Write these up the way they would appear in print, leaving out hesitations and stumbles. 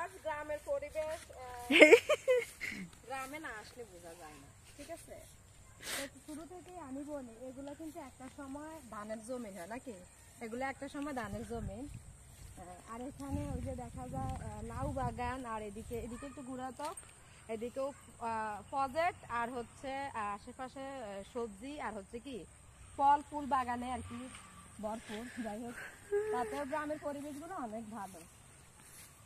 Just গ্রামের পরিবেশ গ্রামে না আসলে বোঝা যায় না, ঠিক আছে? শুরু থেকে আমি বলি এগুলো কিন্তু একটা সময় ধানের জমি হয় নাকি, এগুলো একটা সময় ধানের জমি। আর এখানে ওই যে দেখা যায় লাউ বাগান, আর এদিকে একটু ঘুরাতো, এদিকেও প্রজেক্ট, আর হচ্ছে আশেপাশে সবজি, আর হচ্ছে কি ফল ফুল বাগানে আর কি ভরপুর। যাই হোক, তাতেও গ্রামের পরিবেশগুলো অনেক ভালো।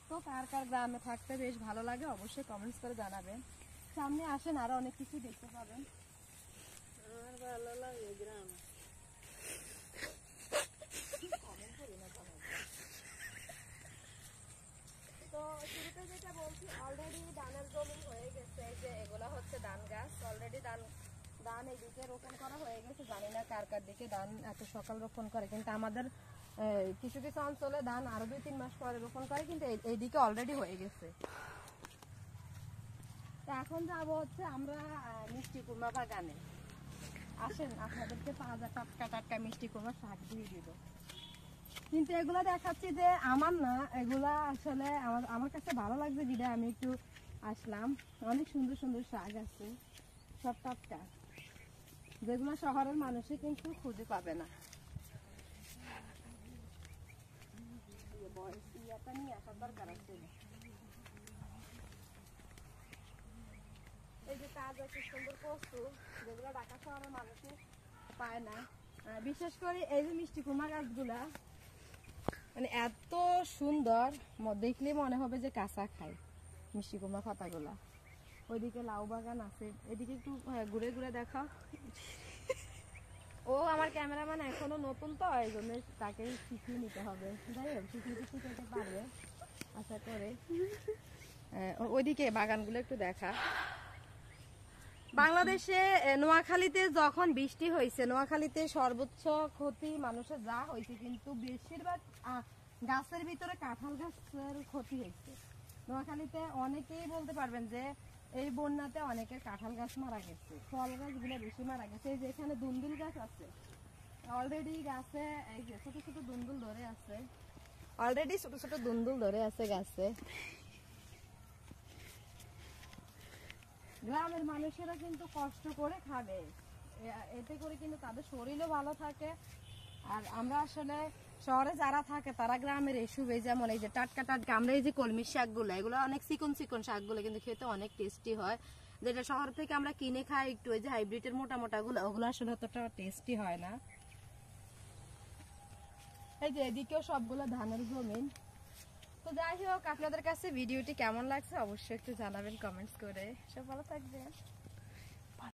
তো কার কার গ্রামে থাকতে বেশ ভালো লাগে অবশ্যই কমেন্টস করে জানাবেন। সামনে আসেন, আরো অনেক কিছু দেখতে পাবেন। আমার ভালো লাগে গ্রাম। তো শুরুতে যেটা বলছি, অলরেডি ধানের জমি হয়ে গেছে, যে এগুলা হচ্ছে ধান গাছ। অলরেডি ধান এইদিকে রোপণ করা হয়ে গেছে। জানি না কার কার দিকে ধান এত সকাল রোপণ করে, কিন্তু আমাদের কিছু কিছু অঞ্চলে ধান আরো 2-3 মাস পরে রোপণ করে, কিন্তু এইদিকে অলরেডি হয়ে গেছে। এখন যাবো হচ্ছে আমরা মিষ্টি কুমড়া বাগানে। আসেন, আপনাদেরকে তাজা টাটকা টাটকা মিষ্টি কুমড়া শাক দিয়ে দিব। কিন্তু এগুলা দেখাচ্ছি যে আমার না, এগুলা আসলে আমার কাছে ভালো লাগছে যেটা আমি একটু আসলাম। অনেক সুন্দর সুন্দর শাক আছে, সব টাটকা, যেগুলো শহরের মানুষে কিন্তু খুঁজে পাবে না। নিয়ে আসার দরকার আছে। এই যে তাজা কি সুন্দর কচু, যেগুলো ঢাকা শহরের মানুষে পায় না। বিশেষ করে এই যে মিষ্টি কুমড়া গাছগুলা, মানে এত সুন্দর, দেখলে মনে হবে যে কাঁচা খাই মিষ্টি কুমড়া পাতাগুলা। ওইদিকে লাউ বাগান আছে, এদিকে একটু ঘুরে ঘুরে দেখা। ও আমার ক্যামেরাম্যান এখনো নতুন, তো এই জন্য তাকে শিখিয়ে নিতে হবে। যাই হোক, শিখাতে পারবে আশা করে। ওইদিকে বাগানগুলো একটু দেখা। বাংলাদেশে নোয়াখালীতে যখন বৃষ্টি হয়েছে, নোয়াখালীতে সর্বোচ্চ ক্ষতি মানুষের যা হয়েছে, কিন্তু বেশিরভাগ গাছের ভিতরে কাঁঠাল গাছের ক্ষতি হয়েছে। নোয়াখালীতে অনেকেই বলতে পারবেন যে এই বন্যাতে অনেকের কাঁঠাল গাছ মারা গেছে, ফল গাছগুলো বেশি মারা গেছে। এই যে এখানে দুন্দুল গাছ আছে, অলরেডি গাছে এই যে ছোট ছোট দুন্দুল ধরে আছে, অলরেডি ছোট ছোট দুন্দুল ধরে আছে গাছে। গ্রামের মানুষেরা কিন্তু কষ্ট করে খাবে, এতে করে কিন্তু তাদের শরীরও ভালো থাকে। আর আমরা আসলে শহরে যারা থাকে তারা গ্রামের এসবে, যেমন এই যে টাটকা টাটকা, আমরা এই যে কলমি শাকগুলো, এগুলো অনেক চিকন চিকন শাকগুলো কিন্তু খেতে অনেক টেস্টি হয়। যেটা শহর থেকে আমরা কিনে খাই একটু, ওই যে হাইব্রিডের মোটা মোটা গুলো, ওগুলো আসলে অতটা টেস্টি হয় না। এই যে এদিকেও সবগুলো ধানের জমিন। তো যাই হোক, আপনাদের কাছে ভিডিওটি কেমন লাগছে অবশ্যই একটু জানাবেন কমেন্টস করে। সব ভালো থাকবেন।